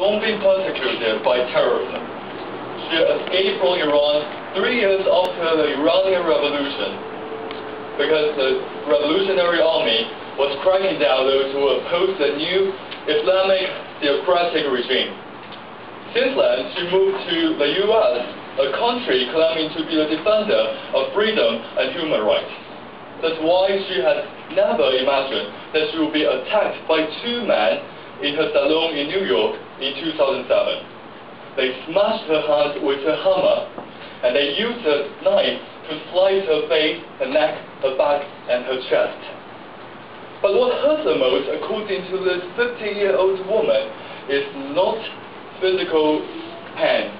long been persecuted by terrorism. She escaped from Iran 3 years after the Iranian Revolution because the Revolutionary Army was cracking down those who opposed the new Islamic theocratic regime. Since then, she moved to the US, a country claiming to be the defender of freedom and human rights. That's why she had never imagined that she would be attacked by 2 men in her salon in New York in 2007. They smashed her hands with a hammer, and they used a knife to slice her face, her neck, her back, and her chest. But what hurts the most, according to this 50-year-old woman, is not physical pain.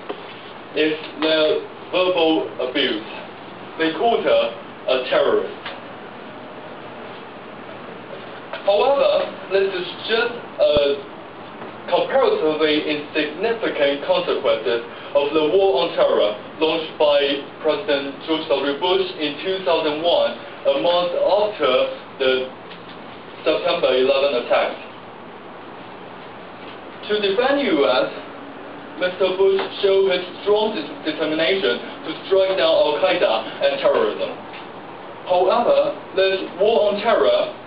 It's the verbal abuse. They called her a terrorist. However, this is just comparatively insignificant consequences of the war on terror launched by President George W. Bush in 2001, a month after the September 11 attacks. To defend the U.S., Mr. Bush showed his strong determination to strike down Al-Qaeda and terrorism. However, this war on terror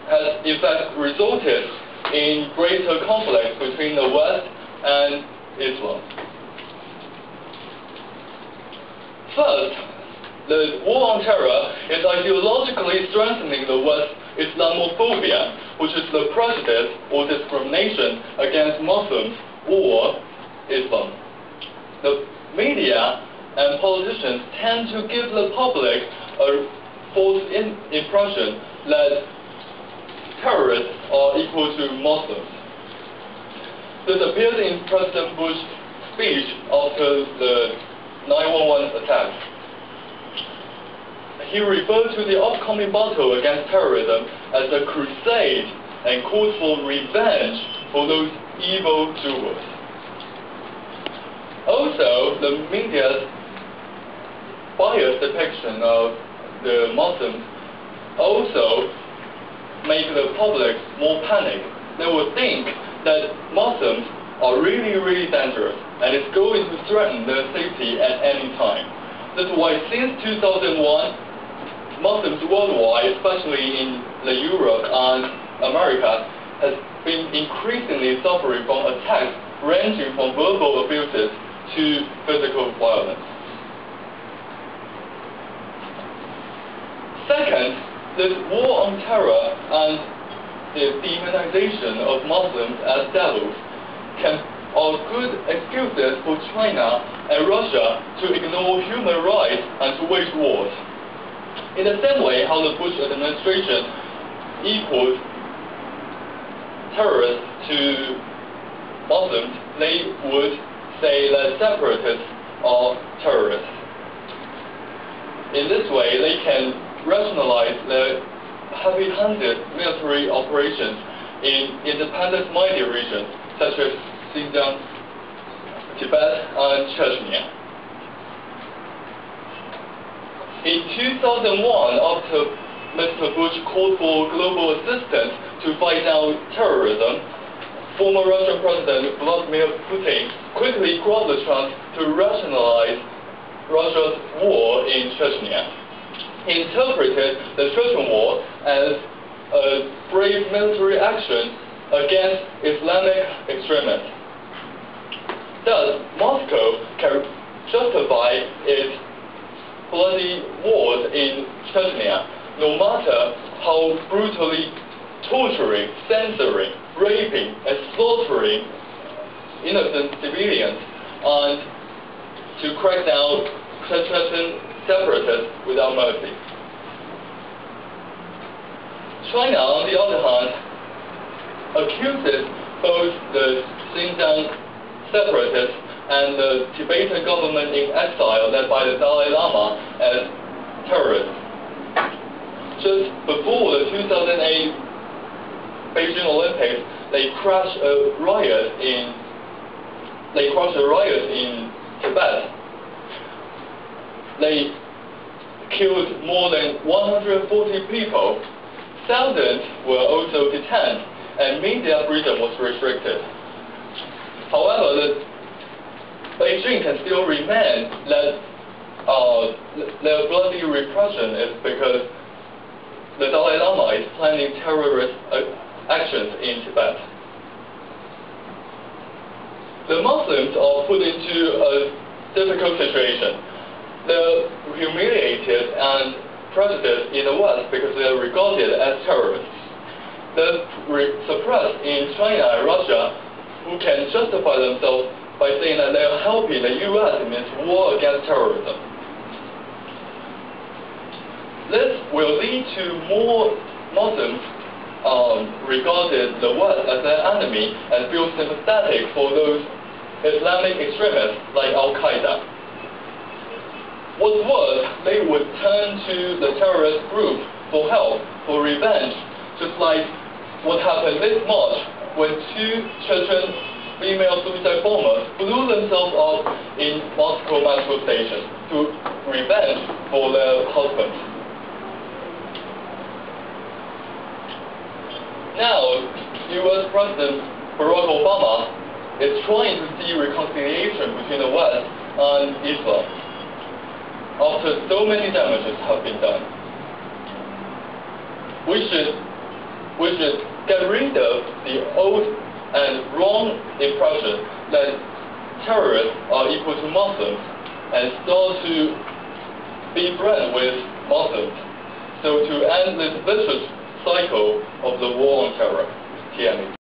has in fact resulted in greater conflict between the West and Islam. First, the war on terror is ideologically strengthening the West's Islamophobia, which is the prejudice or discrimination against Muslims or Islam. The media and politicians tend to give the public a false impression that terrorists are equal to Muslims. This appeared in President Bush's speech after the 9/11 attacks. He referred to the upcoming battle against terrorism as a crusade and called for revenge for those evil doers. Also, the media's biased depiction of the Muslims also make the public more panic. They will think that Muslims are really, really dangerous and it's going to threaten their safety at any time. That's why since 2001, Muslims worldwide, especially in Europe and America, has been increasingly suffering from attacks ranging from verbal abuses to physical violence. Second, this war on terror and the demonization of Muslims as devils are good excuses for China and Russia to ignore human rights and to wage wars. In the same way how the Bush administration equals terrorists to Muslims, they would say that separatists are terrorists. In this way, they can rationalize the heavy-handed military operations in independence-minded regions such as Xinjiang, Tibet, and Chechnya. In 2001, after Mr. Bush called for global assistance to fight down terrorism, former Russian President Vladimir Putin quickly grabbed the chance to rationalize Russia's war in Chechnya. He interpreted the Chechen War as a brave military action against Islamic extremists. Thus, Moscow can justify its bloody wars in Chechnya, no matter how brutally torturing, censoring, raping, and slaughtering innocent civilians, and to crack down Chechen separatists without mercy. China, on the other hand, accuses both the Xinjiang separatists and the Tibetan government in exile led by the Dalai Lama as terrorists. Just before the 2008 Beijing Olympics, they crashed a riot in Tibet. They killed more than 140 people. Thousands were also detained, and media freedom was restricted. Beijing can still remain that their bloody repression is because the Dalai Lama is planning terrorist actions in Tibet. The Muslims are put into a difficult situation. They're humiliated and prejudiced in the West because they are regarded as terrorists. They're suppressed in China and Russia, who can justify themselves by saying that they are helping the U.S. in its war against terrorism. This will lead to more Muslims regarded the West as their enemy and feel sympathetic for those Islamic extremists like Al-Qaeda. What's worse, they would turn to the terrorist group for help, for revenge, just like what happened this March when 2 Chechen female suicide bombers blew themselves up in Moscow metro station to revenge for their husbands. Now, U.S. President Barack Obama is trying to see reconciliation between the West and Islam after so many damages have been done. We should get rid of the old and wrong impression that terrorists are equal to Muslims and start to be friends with Muslims, so to end this vicious cycle of the war on terror. TME.